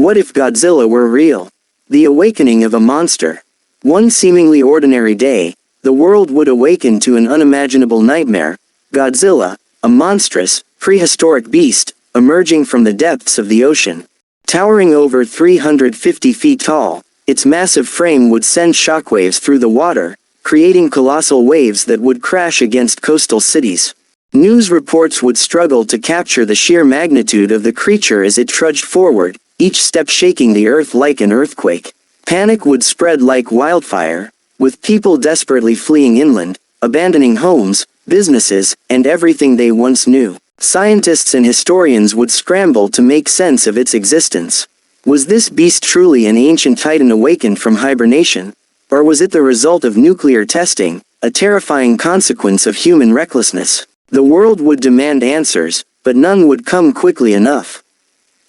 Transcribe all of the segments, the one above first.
What if Godzilla were real? The awakening of a monster. One seemingly ordinary day, the world would awaken to an unimaginable nightmare. Godzilla, a monstrous, prehistoric beast, emerging from the depths of the ocean. Towering over 350 feet tall, its massive frame would send shockwaves through the water, creating colossal waves that would crash against coastal cities. News reports would struggle to capture the sheer magnitude of the creature as it trudged forward, each step shaking the earth like an earthquake. Panic would spread like wildfire, with people desperately fleeing inland, abandoning homes, businesses, and everything they once knew. Scientists and historians would scramble to make sense of its existence. Was this beast truly an ancient titan awakened from hibernation? Or was it the result of nuclear testing, a terrifying consequence of human recklessness? The world would demand answers, but none would come quickly enough.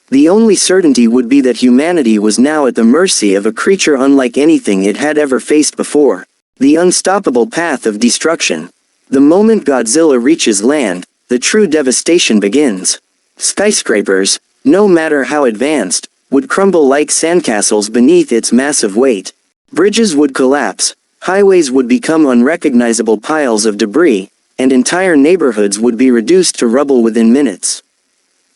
The only certainty would be that humanity was now at the mercy of a creature unlike anything it had ever faced before. The unstoppable path of destruction. The moment Godzilla reaches land, the true devastation begins. Skyscrapers, no matter how advanced, would crumble like sandcastles beneath its massive weight. Bridges would collapse, highways would become unrecognizable piles of debris, and entire neighborhoods would be reduced to rubble within minutes.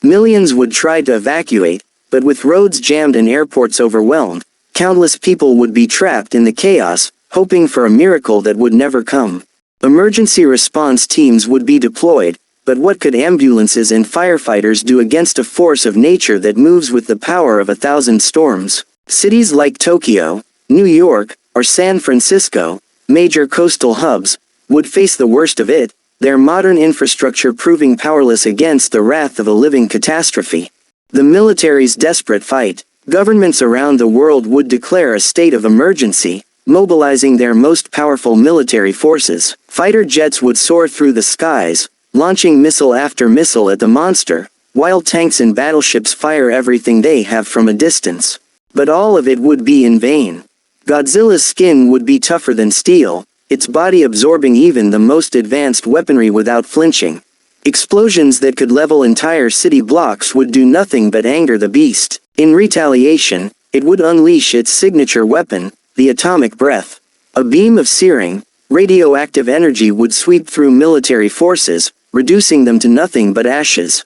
Millions would try to evacuate, but with roads jammed and airports overwhelmed, countless people would be trapped in the chaos, hoping for a miracle that would never come. Emergency response teams would be deployed, but what could ambulances and firefighters do against a force of nature that moves with the power of 1,000 storms? Cities like Tokyo, New York, or San Francisco, major coastal hubs, would face the worst of it, their modern infrastructure proving powerless against the wrath of a living catastrophe. The military's desperate fight. Governments around the world would declare a state of emergency, mobilizing their most powerful military forces. Fighter jets would soar through the skies, launching missile after missile at the monster, while tanks and battleships fire everything they have from a distance. But all of it would be in vain. Godzilla's skin would be tougher than steel, its body absorbing even the most advanced weaponry without flinching. Explosions that could level entire city blocks would do nothing but anger the beast. In retaliation, it would unleash its signature weapon, the atomic breath. A beam of searing, radioactive energy would sweep through military forces, reducing them to nothing but ashes.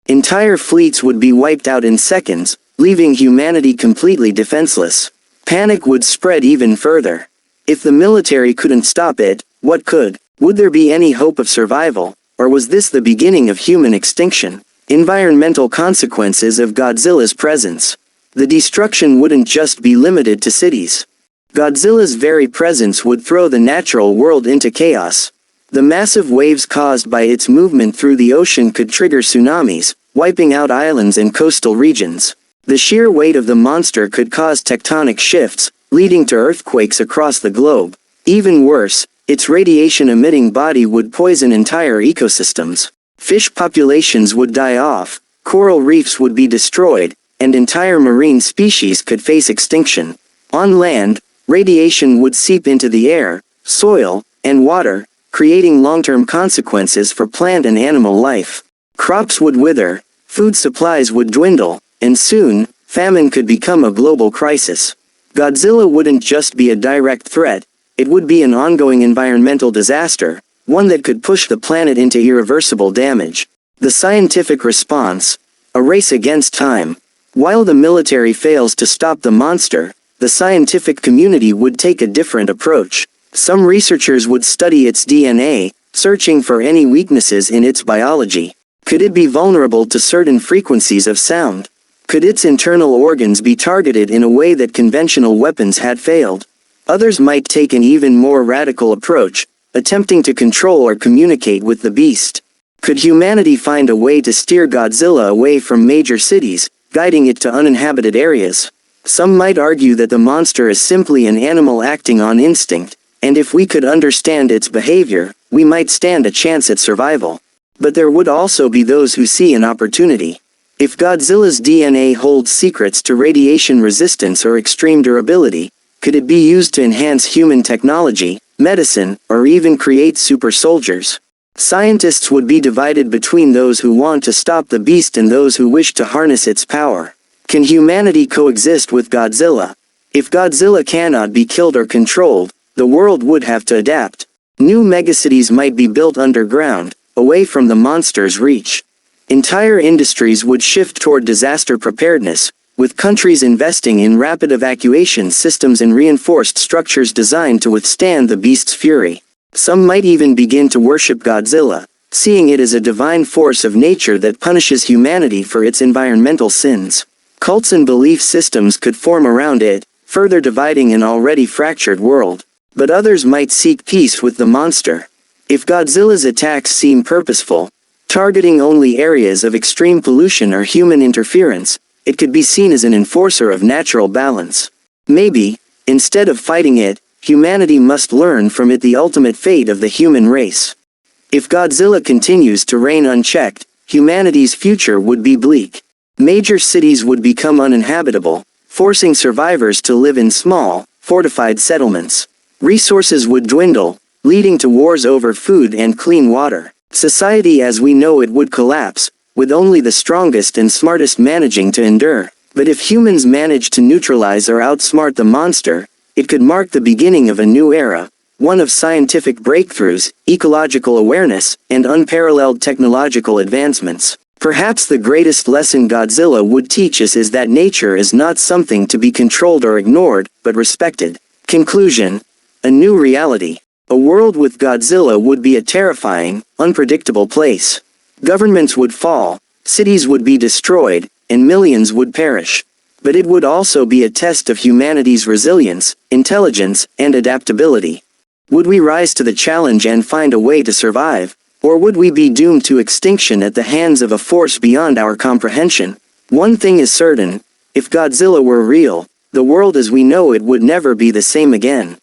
Entire fleets would be wiped out in seconds, leaving humanity completely defenseless. Panic would spread even further. If the military couldn't stop it, what could? Would there be any hope of survival, or was this the beginning of human extinction? Environmental consequences of Godzilla's presence. The destruction wouldn't just be limited to cities. Godzilla's very presence would throw the natural world into chaos. The massive waves caused by its movement through the ocean could trigger tsunamis, wiping out islands and coastal regions. The sheer weight of the monster could cause tectonic shifts, leading to earthquakes across the globe. Even worse, its radiation-emitting body would poison entire ecosystems. Fish populations would die off, coral reefs would be destroyed, and entire marine species could face extinction. On land, radiation would seep into the air, soil, and water, creating long-term consequences for plant and animal life. Crops would wither, food supplies would dwindle, and soon, famine could become a global crisis. Godzilla wouldn't just be a direct threat, it would be an ongoing environmental disaster, one that could push the planet into irreversible damage. The scientific response: a race against time. While the military fails to stop the monster, the scientific community would take a different approach. Some researchers would study its DNA, searching for any weaknesses in its biology. Could it be vulnerable to certain frequencies of sound? Could its internal organs be targeted in a way that conventional weapons had failed? Others might take an even more radical approach, attempting to control or communicate with the beast. Could humanity find a way to steer Godzilla away from major cities, guiding it to uninhabited areas? Some might argue that the monster is simply an animal acting on instinct, and if we could understand its behavior, we might stand a chance at survival. But there would also be those who see an opportunity. If Godzilla's DNA holds secrets to radiation resistance or extreme durability, could it be used to enhance human technology, medicine, or even create super soldiers? Scientists would be divided between those who want to stop the beast and those who wish to harness its power. Can humanity coexist with Godzilla? If Godzilla cannot be killed or controlled, the world would have to adapt. New megacities might be built underground, away from the monster's reach. Entire industries would shift toward disaster preparedness, with countries investing in rapid evacuation systems and reinforced structures designed to withstand the beast's fury. Some might even begin to worship Godzilla, seeing it as a divine force of nature that punishes humanity for its environmental sins. Cults and belief systems could form around it, further dividing an already fractured world. But others might seek peace with the monster. If Godzilla's attacks seem purposeful, targeting only areas of extreme pollution or human interference, it could be seen as an enforcer of natural balance. Maybe, instead of fighting it, humanity must learn from it the ultimate fate of the human race. If Godzilla continues to reign unchecked, humanity's future would be bleak. Major cities would become uninhabitable, forcing survivors to live in small, fortified settlements. Resources would dwindle, leading to wars over food and clean water. Society as we know it would collapse, with only the strongest and smartest managing to endure. But if humans manage to neutralize or outsmart the monster, it could mark the beginning of a new era, one of scientific breakthroughs, ecological awareness, and unparalleled technological advancements. Perhaps the greatest lesson Godzilla would teach us is that nature is not something to be controlled or ignored, but respected. Conclusion: a new reality. A world with Godzilla would be a terrifying, unpredictable place. Governments would fall, cities would be destroyed, and millions would perish. But it would also be a test of humanity's resilience, intelligence, and adaptability. Would we rise to the challenge and find a way to survive? Or would we be doomed to extinction at the hands of a force beyond our comprehension? One thing is certain: if Godzilla were real, the world as we know it would never be the same again.